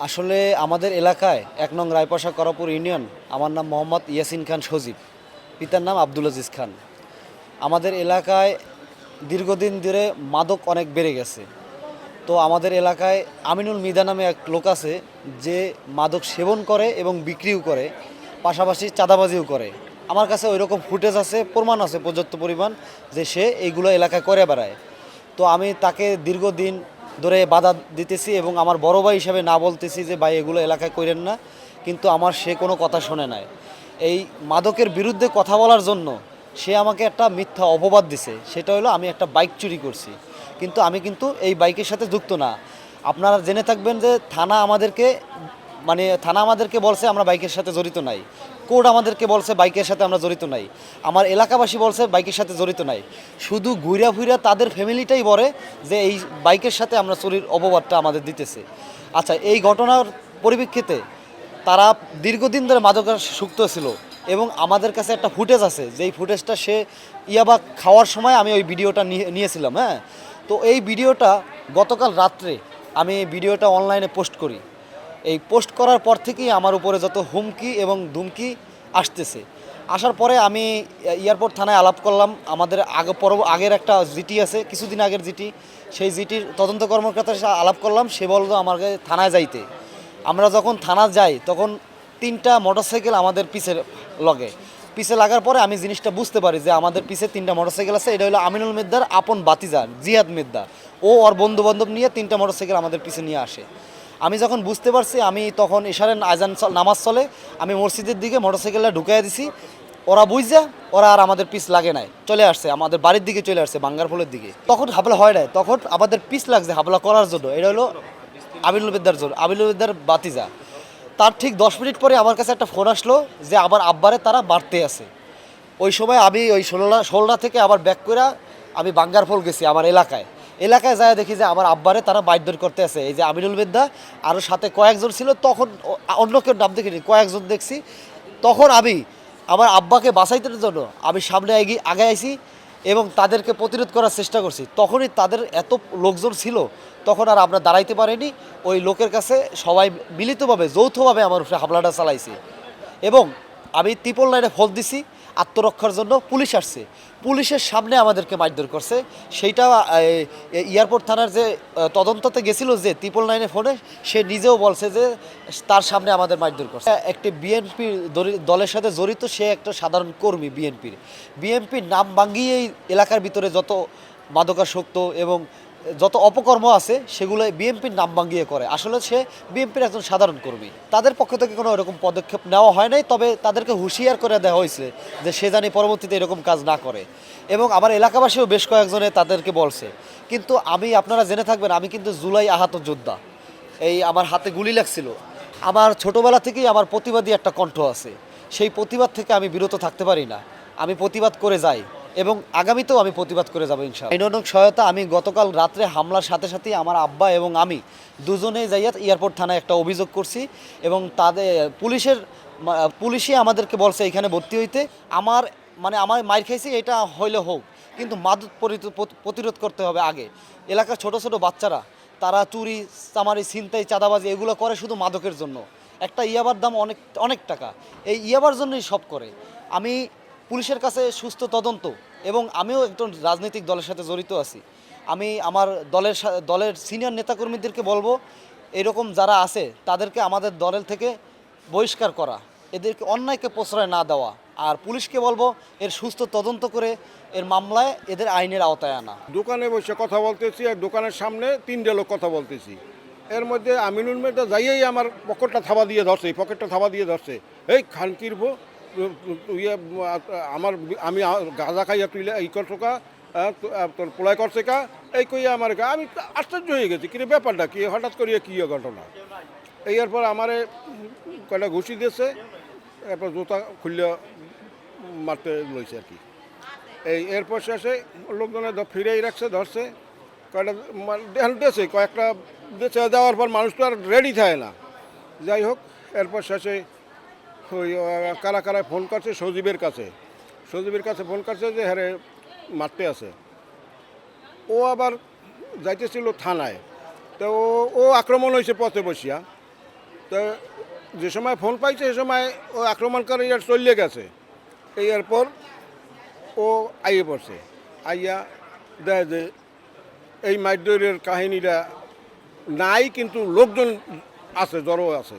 আসলে আমাদের এলাকায় ১ নং রায়পাশা করাপুর ইউনিয়ন। আমার নাম মোহাম্মদ ইয়াসিন খান সজীব, পিতার নাম আব্দুল আজিজ খান। আমাদের এলাকায় দীর্ঘদিন ধরে মাদক অনেক বেড়ে গেছে। তো আমাদের এলাকায় আমিনুল মিদা নামে এক লোক আছে, যে মাদক সেবন করে এবং বিক্রিও করে, পাশাপাশি চাঁদাবাজিও করে। আমার কাছে ওই রকম ফুটেজ আছে, প্রমাণ আছে পর্যাপ্ত পরিমাণ, যে সে এইগুলো এলাকায় করে বেড়ায়। তো আমি তাকে দীর্ঘদিন ধরে বাধা দিতেছি এবং আমার বড় ভাই হিসাবে না বলতেছি যে ভাই এগুলো এলাকায় করেন না, কিন্তু আমার সে কোনো কথা শোনে নাই। এই মাদকের বিরুদ্ধে কথা বলার জন্য সে আমাকে একটা মিথ্যা অপবাদ দিছে, সেটা হলো আমি একটা বাইক চুরি করছি। কিন্তু আমি কিন্তু এই বাইকের সাথে যুক্ত না। আপনারা জেনে থাকবেন যে থানা আমাদেরকে বলছে আমরা বাইকের সাথে জড়িত নাই। কোর্ট আমাদেরকে বলছে বাইকের সাথে আমরা জড়িত নাই। আমার এলাকাবাসী বলছে বাইকের সাথে জড়িত নাই। শুধু ঘুরা ফুইরা তাদের ফ্যামিলিটাই বলে যে এই বাইকের সাথে আমরা চুরির অপবাদটা আমাদের দিতেছে। আচ্ছা, এই ঘটনার পরিপ্রেক্ষিতে তারা দীর্ঘদিন ধরে মাদকাসক্ত ছিল এবং আমাদের কাছে একটা ফুটেজ আছে, যেই ফুটেজটা সে ইয়াবা খাওয়ার সময় আমি ওই ভিডিওটা নিয়েছিলাম। হ্যাঁ, তো এই ভিডিওটা গতকাল রাত্রে আমি এই ভিডিওটা অনলাইনে পোস্ট করি। এই পোস্ট করার পর থেকেই আমার উপরে যত হুমকি এবং ধুমকি আসতেছে। আসার পরে আমি এয়ারপোর্ট থানায় আলাপ করলাম। আমাদের আগের একটা জিটি আছে, কিছুদিন আগের জিটি, সেই জিটির তদন্ত কর্মকর্তার সাথে আলাপ করলাম। সে বলল আমাকে থানায় যাইতে। আমরা যখন থানা যাই তখন 3টা মোটরসাইকেল আমাদের পিছে লাগার পরে আমি জিনিসটা বুঝতে পারি যে আমাদের পিছে 3টা মোটরসাইকেল আছে। এটা হলো আমিনুল মেদ্দার আপন বাতিজা জিহাদ মেদ্দা। ও ওর বন্ধু বান্ধব নিয়ে 3টা মোটরসাইকেল আমাদের পিছে নিয়ে আসে। আমি যখন বুঝতে পারছি, আমি তখন এশারের নামাজ চলে, আমি মসজিদের দিকে মোটরসাইকেলটা ঢুকাই দিছি। ওরা আর আমাদের পিছ লাগে নাই, চলে আসছে আমাদের বাড়ির দিকে, চলে আসছে বাঙ্গারফলের দিকে। তখন হামলা হয় নাই, তখন আমাদের পিছ লাগছে হামলা করার জন্য। এটা হলো আমিনুল বিদ্যার বাতিজা। তার ঠিক 10 মিনিট পরে আমার কাছে একটা ফোন আসলো যে আমার আব্বারে তারা মারতে আছে। ওই সময় আমি ওই ষোলনা থেকে আবার ব্যাক করে আমি বাঙ্গারফল গেছি আমার এলাকায় যায় দেখি যে আমার আব্বারে তারা মারধর করতে আছে। এই যে আমিনুল বিদ্যা আরও সাথে কয়েকজন ছিল, তখন অন্য কেউ নাম দেখিনি, কয়েকজন দেখছি। তখন আমি আমার আব্বাকে বাঁচাইতে জন্য আমি সামনে আগে আইছি এবং তাদেরকে প্রতিরোধ করার চেষ্টা করছি। তখনই তাদের এত লোকজন ছিল, তখন আর আমরা দাঁড়াইতে পারিনি। ওই লোকের কাছে সবাই মিলিতভাবে যৌথভাবে আমার উপরে হামলাটা চালাইছে এবং আমি ট্রিপল লাইনে ফোন দিছি আত্মরক্ষার জন্য। পুলিশ আসছে, পুলিশের সামনে আমাদেরকে মারধর করছে। সেইটা এয়ারপোর্ট থানার যে তদন্ততে গেছিল, যে ট্রিপল লাইনে ফোনে, সে নিজেও বলছে যে তার সামনে আমাদের মারধর করছে। একটি বিএনপি দলের সাথে জড়িত, সে একটা সাধারণ কর্মী বিএনপির নাম ভাঙ্গিয়ে এই এলাকার ভিতরে যত মাদকাসক্ত এবং যত অপকর্ম আছে সেগুলো বিএনপির নাম ভাঙ্গিয়ে করে। আসলে সে বিএনপির একজন সাধারণ কর্মী। তাদের পক্ষ থেকে কোনো এরকম পদক্ষেপ নেওয়া হয় নাই, তবে তাদেরকে হুঁশিয়ার করে দেওয়া হয়েছে যে সে জানি পরবর্তীতে এরকম কাজ না করে। এবং আমার এলাকাবাসীও বেশ কয়েকজনে তাদেরকে বলছে। কিন্তু আপনারা জেনে থাকবেন, আমি কিন্তু জুলাই আহত যোদ্ধা। এই আমার হাতে গুলি লাগছিল। আমার ছোটোবেলা থেকেই আমার প্রতিবাদী একটা কণ্ঠ আছে। সেই প্রতিবাদ থেকে আমি বিরত থাকতে পারি না। আমি প্রতিবাদ করে যাই এবং আগামীতেও আমি প্রতিবাদ করে যাবো ইনশাআল্লাহ। আইনানুগ সহায়তা আমি গতকাল রাত্রে হামলার সাথে সাথেই আমার আব্বা এবং আমি দুজনেই যাইয়া এয়ারপোর্ট থানায় একটা অভিযোগ করছি এবং তাদের পুলিশই আমাদেরকে বলছে এখানে ভর্তি হইতে। আমার মাইর খাইছি, এটা হইলে হোক, কিন্তু মাদক প্রতিরোধ করতে হবে আগে। এলাকার ছোট ছোট বাচ্চারা তারা চুরি চামারি ছিনতাই চাঁদাবাজি এগুলো করে শুধু মাদকের জন্য। একটা ইয়াবার দাম অনেক অনেক টাকা, এই ইয়াবার জন্যই সব করে। আমি পুলিশের কাছে সুস্থ তদন্ত, এবং আমিও একজন রাজনৈতিক দলের সাথে জড়িত আছি। আমি আমার দলের সিনিয়র নেতাকর্মীদেরকে বলবো, এরকম যারা আছে তাদেরকে আমাদের দলের থেকে বহিষ্কার করা, এদেরকে অন্যায়কে প্রশ্রয় না দেওয়া। আর পুলিশকে বলবো এর সুস্থ তদন্ত করে এর মামলায় এদের আইনের আওতায় আনা। দোকানে বসে কথা বলতেছি আর দোকানের সামনে 3টে লোক কথা বলতেছি। এর মধ্যে আমিনুল মেয়েটা যাইয়েই আমার পকেটটা থাবা দিয়ে ধরছে। এই খানকির বউ, ইয়ে আমি গাঁজা খাইয়া তুইলে এই করছোকা, তোর পোলাই করছে কা, এই কইয়া আমার আমি আশ্চর্য হয়ে গেছি, কিন্তু ব্যাপারটা কি হঠাৎ করিয়া কী ঘটনা। এরপর আমারে কয়টা ঘুষি দিয়েছে, এরপর জুতা খুললে মারতে লইছে আর কি। এরপর শেষে লোকজনে ফিরেই রাখছে, ধরছে কয়টা দিয়েছে, কয়েকটা দিয়েছে। দেওয়ার পর মানুষ তো আর রেডি থাকে না। যাই হোক, এরপর শেষে ওই কারা ফোন করছে সজীবের কাছে ফোন করছে যে হ্যাঁ মারতে আছে। ও আবার যাইতেছিল থানায়, তো ও আক্রমণ হয়েছে পথে বসিয়া। তো যে সময় ফোন পাইছে সে সময় ও আক্রমণকারীরা চলে গেছে। এরপর ও আইয়ে পড়ছে, আইয়া দেয় যে এই মাইডরের কাহিনীটা নাই, কিন্তু লোকজন আছে, জড়ো আছে।